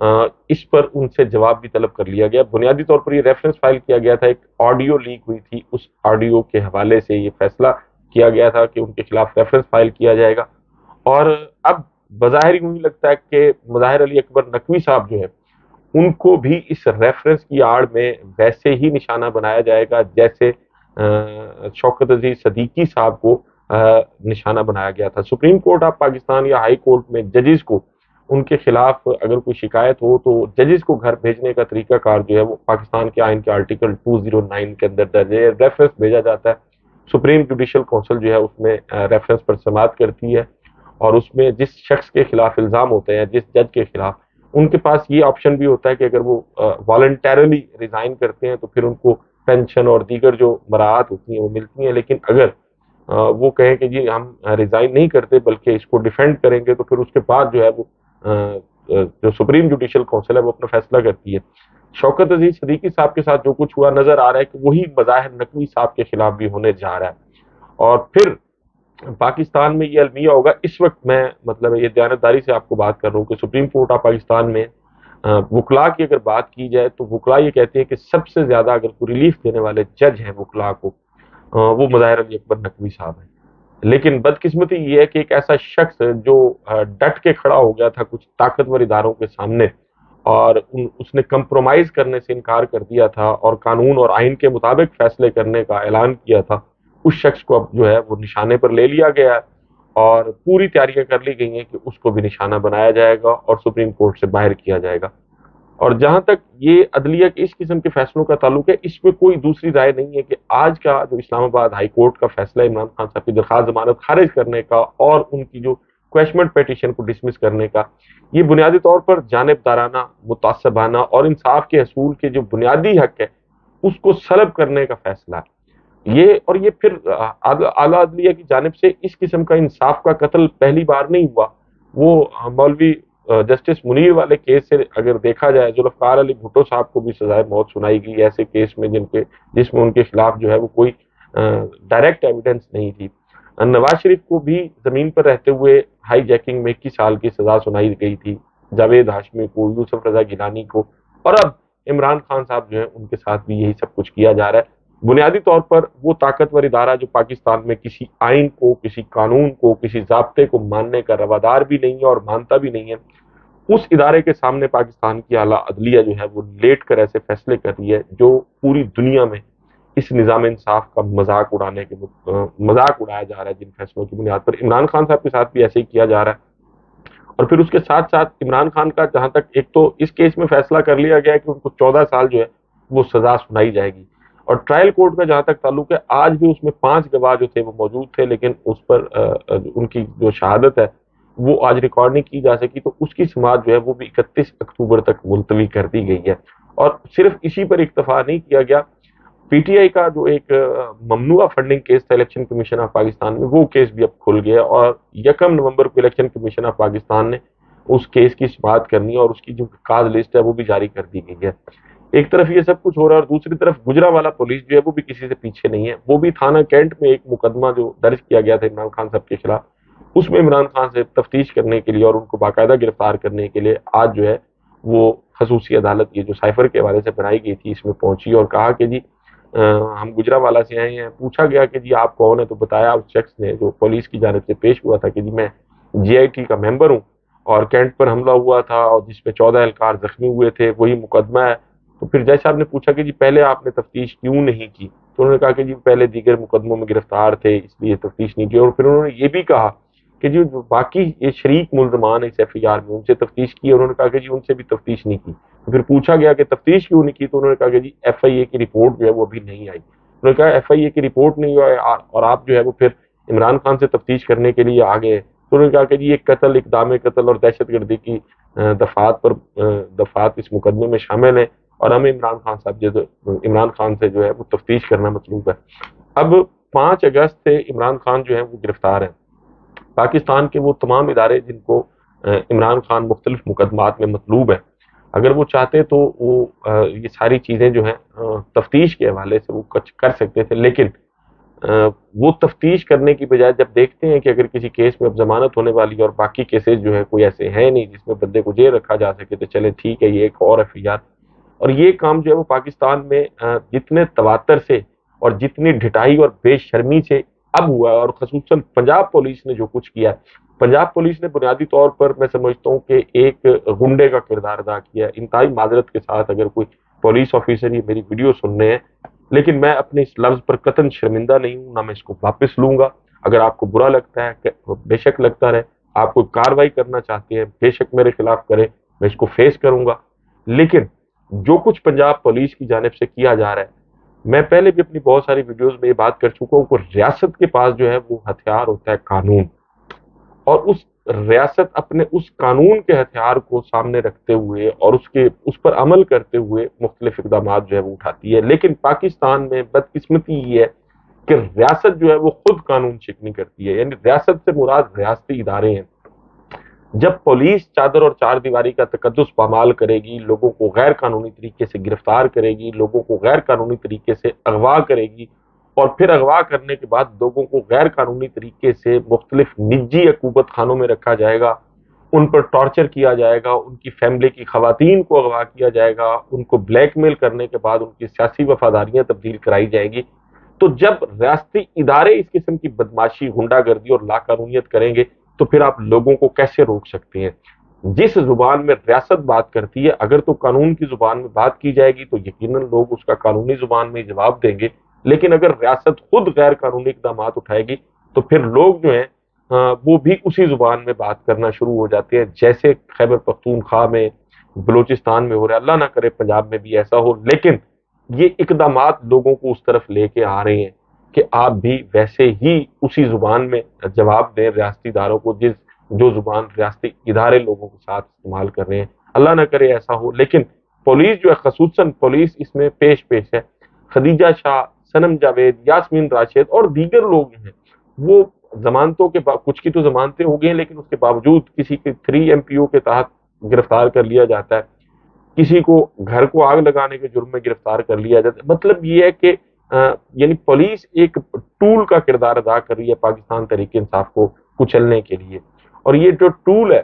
اس پر ان سے جواب بھی طلب کر لیا گیا. بنیادی طور پر یہ ریفرنس فائل کیا گیا تھا, ایک آڈیو لیک ہوئی تھی, اس آڈیو کے حوالے سے یہ فیصلہ کیا گیا تھا کہ ان کے خلاف ریفرنس فائل کیا جائے گا. اور اب بظاہر یوں ہی لگتا ہے کہ مظاہر علی اکبر نقوی صاحب جو ہے ان کو بھی اس ریفرنس کی آڑ میں ویسے ہی نشانہ بنایا جائے گا جیسے شوکت عزیز صدیقی صاحب کو نشانہ بنایا گیا تھا. سپریم کورٹ آف پاکستان یا ہائی کورٹ میں ججز کو ان کے خلاف اگر کوئی شکایت ہو تو ججز کو گھر بھیجنے کا طریقہ کار جو ہے وہ پاکستان کے آئین کے آرٹیکل 209 کے اندر درج ہے. ریفرنس بھیجا جاتا ہے, سپریم جوڈیشل کونسل جو ہے اس میں ریفرنس پر سماعت کرتی ہے, اور اس میں جس شخص کے خلاف الزام ہوتے ہیں, جس جج کے خلاف, ان کے پاس یہ آپشن بھی ہوتا ہے کہ اگر وہ والنٹیرلی ریزائن کرتے ہیں تو پھر ان کو پینشن اور دیگر جو مراعات ہوتی ہیں وہ ملتی ہیں. لیکن اگر وہ کہیں کہ جی ہم ریزائن نہیں کرتے بلکہ اس کو ڈیفینڈ کریں گے تو پھر اس کے بعد جو ہے وہ جو سپریم جوڈیشل کونسل ہے وہ اپنا فیصلہ کرتی ہے. شوکت عزیز صدیقی صاحب کے ساتھ جو کچھ ہوا نظر آ رہا ہے کہ وہی بظاہر نقوی صاحب کے خلاف بھی ہونے جا رہا ہے. اور پھر پاکستان میں یہ المیہ ہوگا, اس وقت میں مطلب یہ دیانتداری سے آپ کو بات کر رہا ہوں کہ سپریم کورٹ آف پاکستان میں وکلاء کی اگر بات کی جائے تو وکلاء یہ کہتے ہیں کہ سب سے زیادہ اگر کوئی ریلیف دینے والے جج ہیں وکلاء کو وہ مظاہر علی اکبر نقوی صاحب ہیں. لیکن بدقسمتی یہ ہے کہ ایک ایسا شخص جو ڈٹ کے کھڑا ہو گیا تھا کچھ طاقتور اداروں کے سامنے اور اس نے کمپرومائز کرنے سے انکار کر دیا تھا اور قانون اور آئین کے مطابق فیصلے کرنے کا اعلان کیا تھا, اس شخص کو اب جو ہے وہ نشانے پر لے لیا گیا ہے اور پوری تیاریاں کر لی گئی ہیں کہ اس کو بھی نشانہ بنایا جائے گا اور سپریم کورٹ سے باہر کیا جائے گا. اور جہاں تک یہ عدلیہ کے اس قسم کے فیصلوں کا تعلق ہے, اس میں کوئی دوسری رائے نہیں ہے کہ آج کا جو اسلام آباد ہائی کورٹ کا فیصلہ عمران خان صاحب کی درخواست ضمانت خارج کرنے کا اور ان کی جو کویشمنٹ پیٹیشن کو ڈسمس کرنے کا, یہ بنیادی طور پر جانبدارانہ, متعصبانہ اور انصاف کے حصول کے جو بنیادی حق ہے اس کو سلب کرنے کا فیصلہ ہے. یہ پھر اعلیٰ عدلیہ کی جانب سے اس قسم کا انصاف کا قتل پہلی بار نہیں ہوا. وہ مولوی جسٹس منیر والے کیس سے اگر دیکھا جائے, ذوالفقار علی بھٹو صاحب کو بھی سزائے موت سنائی گئی ایسے کیس میں جس میں ان کے خلاف جو ہے وہ کوئی ڈائریکٹ ایویڈنس نہیں تھی. نواز شریف کو بھی زمین پر رہتے ہوئے ہائی جیکنگ میں 21 سال کی سزا سنائی گئی تھی, جاوید ہاشمی کو, یوسف رضا گیلانی کو, اور اب عمران خان صاحب جو ہیں ان کے ساتھ بھی یہی سب کچھ کیا جا رہا ہے. بنیادی طور پر وہ طاقتور ادارہ جو پاکستان میں کسی آئین کو, کسی قانون کو, کسی ضابطے کو ماننے کا روادار بھی نہیں ہے اور مانتا بھی نہیں ہے, اس ادارے کے سامنے پاکستان کی اعلیٰ عدلیہ جو ہے وہ لیٹ کر ایسے فیصلے کر رہی ہے جو پوری دنیا میں اس نظام انصاف کا مذاق اڑایا جا رہا ہے. جن فیصلوں کی بنیاد پر عمران خان صاحب کے ساتھ بھی ایسے ہی کیا جا رہا ہے. اور پھر اس کے ساتھ ساتھ عمران خان کا جہاں تک ایک تو اس کیس میں فیصلہ کر لیا گیا ہے کہ ان کو 14 سال جو ہے وہ سزا سنائی جائے گی, اور ٹرائل کورٹ کا جہاں تک تعلق ہے آج بھی اس میں 5 گواہ جو تھے وہ موجود تھے, لیکن اس پر ان کی جو شہادت ہے وہ آج ریکارڈ نہیں کی جا سکی, تو اس کی سماعت جو ہے وہ بھی 31 اکتوبر تک ملتوی کر دی گئی ہے. اور صرف اسی پر اکتفا نہیں کیا گیا, پی ٹی آئی کا جو ایک ممنوعہ فنڈنگ کیس تھا الیکشن کمیشن آف پاکستان میں, وہ کیس بھی اب کھل گیا اور 1 نومبر کو الیکشن کمیشن آف پاکستان نے اس کیس کی سماعت کرنی ہے اور اس کی جو کاز لسٹ ہے وہ بھی جاری کر دی گئی ہے. ایک طرف یہ سب کچھ ہو رہا ہے اور دوسری طرف گجرانوالہ پولیس جو ہے وہ بھی کسی سے پیچھے نہیں ہے. وہ بھی تھانہ کینٹ میں ایک مقدمہ جو درج کیا گیا تھا عمران خان صاحب کے خلاف, اس میں عمران خان سے تفتیش کرنے کے لیے اور ان کو باقاعدہ گرفتار کرنے کے لیے آج جو ہے وہ خصوصی عدالت یہ جو سائفر کے حوالے سے بنائی گئی تھی اس میں پہنچی اور کہا کہ جی ہم گجرانوالہ سے آئے ہیں. پوچھا گیا کہ جی آپ کون ہیں, تو بتایا اس شخص نے جو پولیس کی جانب سے پیش ہوا تھا کہ جی میں جی آئی ٹی کا ممبر ہوں اور کینٹ پر حملہ ہوا تھا اور جس میں 14 اہلکار زخمی ہوئے تھے, وہی مقدمہ ہے. تو پھر جج صاحب نے پوچھا کہ جی پہلے آپ نے تفتیش کیوں نہیں کی, تو انہوں نے کہا کہ جی پہلے دیگر مقدموں میں گرفتار تھے اس لیے تفتیش نہیں کی. اور پھر انہوں نے یہ بھی کہا کہ جو باقی یہ شریک ملزمان اس ایف آئی آر میں ان سے تفتیش کی, انہوں نے کہا کہ جی ان سے بھی تفتیش نہیں کی. تو پھر پوچھا گیا کہ تفتیش کیوں نہیں کی, تو انہوں نے کہا کہ جی ایف آئی اے کی رپورٹ جو ہے وہ ابھی نہیں آئی. انہوں نے کہا ایف آئی اے کی رپورٹ نہیں ہوئی اور آپ جو ہے وہ پھر عمران خان سے تفتیش کرنے کے لیے آگے. تو انہوں نے کہا کہ جی یہ قتل, اقدام قتل اور دہشت گردی کی دفعات اس مقدمے میں شامل ہیں اور ہمیں عمران خان سے جو ہے وہ تفتیش کرنا مطلوب ہے. اب 5 اگست سے عمران خان جو ہے وہ گرفتار ہیں. پاکستان کے وہ تمام ادارے جن کو عمران خان مختلف مقدمات میں مطلوب ہیں, اگر وہ چاہتے تو وہ یہ ساری چیزیں جو ہیں تفتیش کے حوالے سے وہ کچھ کر سکتے تھے, لیکن وہ تفتیش کرنے کی بجائے جب دیکھتے ہیں کہ اگر کسی کیس میں اب ضمانت ہونے والی ہے اور باقی کیسز جو ہے کوئی ایسے ہیں نہیں جس میں بندے کو جیل رکھا جا سکے، تو چلے ٹھیک ہے یہ ایک اور FIR۔ اور یہ کام جو ہے وہ پاکستان میں جتنے تواتر سے اور جتنی ڈھٹائی اور بے شرمی سے اب ہوا ہے، اور خصوصاً پنجاب پولیس نے جو کچھ کیا ہے، پنجاب پولیس نے بنیادی طور پر میں سمجھتا ہوں کہ ایک غنڈے کا کردار ادا کیا ہے۔ انتہائی معذرت کے ساتھ اگر کوئی پولیس آفیسر یہ میری ویڈیو سن رہے ہیں، لیکن میں اپنے اس لفظ پر قطعاً شرمندہ نہیں ہوں، نہ میں اس کو واپس لوں گا۔ اگر آپ کو برا لگتا ہے کہ بے شک لگتا رہے، آپ کوئی کاروائی کرنا چاہتے ہیں بے شک میرے خلاف کریں، میں اس کو فیس کروں گا، لیکن جو کچھ پنجاب پولیس کی جانب سے کیا جا رہا ہے، میں پہلے بھی اپنی بہت ساری ویڈیوز میں یہ بات کر چکا ہوں کہ ریاست کے پاس جو ہے وہ ہتھیار ہوتا ہے قانون، اور اس ریاست اپنے اس قانون کے ہتھیار کو سامنے رکھتے ہوئے اور اس پر عمل کرتے ہوئے مختلف اقدامات جو ہے وہ اٹھاتی ہے۔ لیکن پاکستان میں بدقسمتی یہ ہے کہ ریاست جو ہے وہ خود قانون شکنی کرتی ہے، یعنی ریاست سے مراد ریاستی ادارے ہیں۔ جب پولیس چادر اور چار دیواری کا تقدس پامال کرے گی، لوگوں کو غیر قانونی طریقے سے گرفتار کرے گی، لوگوں کو غیر قانونی طریقے سے اغوا کرے گی، اور پھر اغوا کرنے کے بعد لوگوں کو غیر قانونی طریقے سے مختلف نجی عقوبت خانوں میں رکھا جائے گا، ان پر ٹارچر کیا جائے گا، ان کی فیملی کی خواتین کو اغوا کیا جائے گا، ان کو بلیک میل کرنے کے بعد ان کی سیاسی وفاداریاں تبدیل کرائی جائیں گی، تو جب ریاستی ادارے اس قسم کی بدماشی، غنڈہ گردی اور لا قانونیت کریں گے تو پھر آپ لوگوں کو کیسے روک سکتے ہیں؟ جس زبان میں ریاست بات کرتی ہے، اگر تو قانون کی زبان میں بات کی جائے گی تو یقیناً لوگ اس کا قانونی زبان میں جواب دیں گے، لیکن اگر ریاست خود غیر قانونی اقدامات اٹھائے گی تو پھر لوگ جو ہیں وہ بھی اسی زبان میں بات کرنا شروع ہو جاتے ہیں، جیسے خیبر پختونخوا میں، بلوچستان میں ہو رہا ہے۔ اللہ نہ کرے پنجاب میں بھی ایسا ہو، لیکن یہ اقدامات لوگوں کو اس طرف لے کے آ رہے ہیں کہ آپ بھی ویسے ہی اسی زبان میں جواب دیں ریاستی اداروں کو، جو زبان ریاستی ادارے لوگوں کے ساتھ استعمال کر رہے ہیں۔ اللہ نہ کرے ایسا ہو، لیکن پولیس جو ہے، خصوصاً پولیس اس میں پیش ہے۔ خدیجہ شاہ، صنم جاوید، یاسمین راشد اور دیگر لوگ ہیں، وہ ضمانتوں کے کچھ کی تو ضمانتیں ہو گئی ہیں، لیکن اس کے باوجود کسی کے 3 MPO کے تحت گرفتار کر لیا جاتا ہے، کسی کو گھر کو آگ لگانے کے جرم میں گرفتار کر لیا جاتا ہے۔ مطلب یہ ہے کہ یعنی پولیس ایک ٹول کا کردار ادا کر رہی ہے پاکستان تحریک انصاف کو کچلنے کے لیے، اور یہ جو ٹول ہے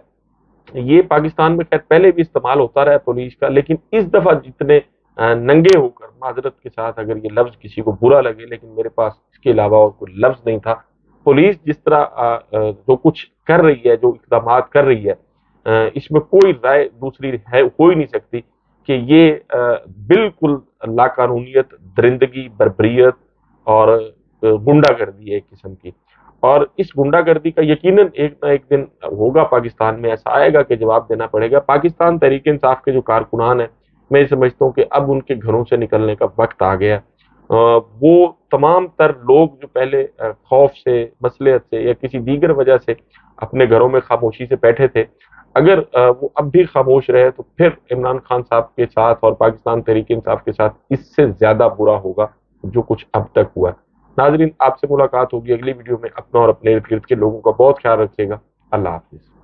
یہ پاکستان میں خیر پہلے بھی استعمال ہوتا رہا ہے پولیس کا، لیکن اس دفعہ جتنے ننگے ہو کر، معذرت کے ساتھ اگر یہ لفظ کسی کو برا لگے، لیکن میرے پاس اس کے علاوہ اور کوئی لفظ نہیں تھا، پولیس جس طرح جو کچھ کر رہی ہے، جو اقدامات کر رہی ہے، اس میں کوئی رائے دوسری ہے ہو ہی نہیں سکتی کہ یہ بالکل لاقانونیت، درندگی، بربریت اور غنڈہ گردی ہے ایک قسم کی، اور اس غنڈہ گردی کا یقیناً ایک نہ ایک دن ہوگا، پاکستان میں ایسا آئے گا کہ جواب دینا پڑے گا۔ پاکستان تحریک انصاف کے جو کارکنان ہیں، میں یہ سمجھتا ہوں کہ اب ان کے گھروں سے نکلنے کا وقت آ گیا۔ وہ تمام تر لوگ جو پہلے خوف سے، مصلحت سے یا کسی دیگر وجہ سے اپنے گھروں میں خاموشی سے بیٹھے تھے، اگر وہ اب بھی خاموش رہے تو پھر عمران خان صاحب کے ساتھ اور پاکستان تحریک انصاف کے ساتھ اس سے زیادہ برا ہوگا جو کچھ اب تک ہوا ہے۔ ناظرین، آپ سے ملاقات ہوگی اگلی ویڈیو میں۔ اپنا اور اپنے ارد گرد کے لوگوں کا بہت خیال رکھیے گا۔ اللہ حافظ۔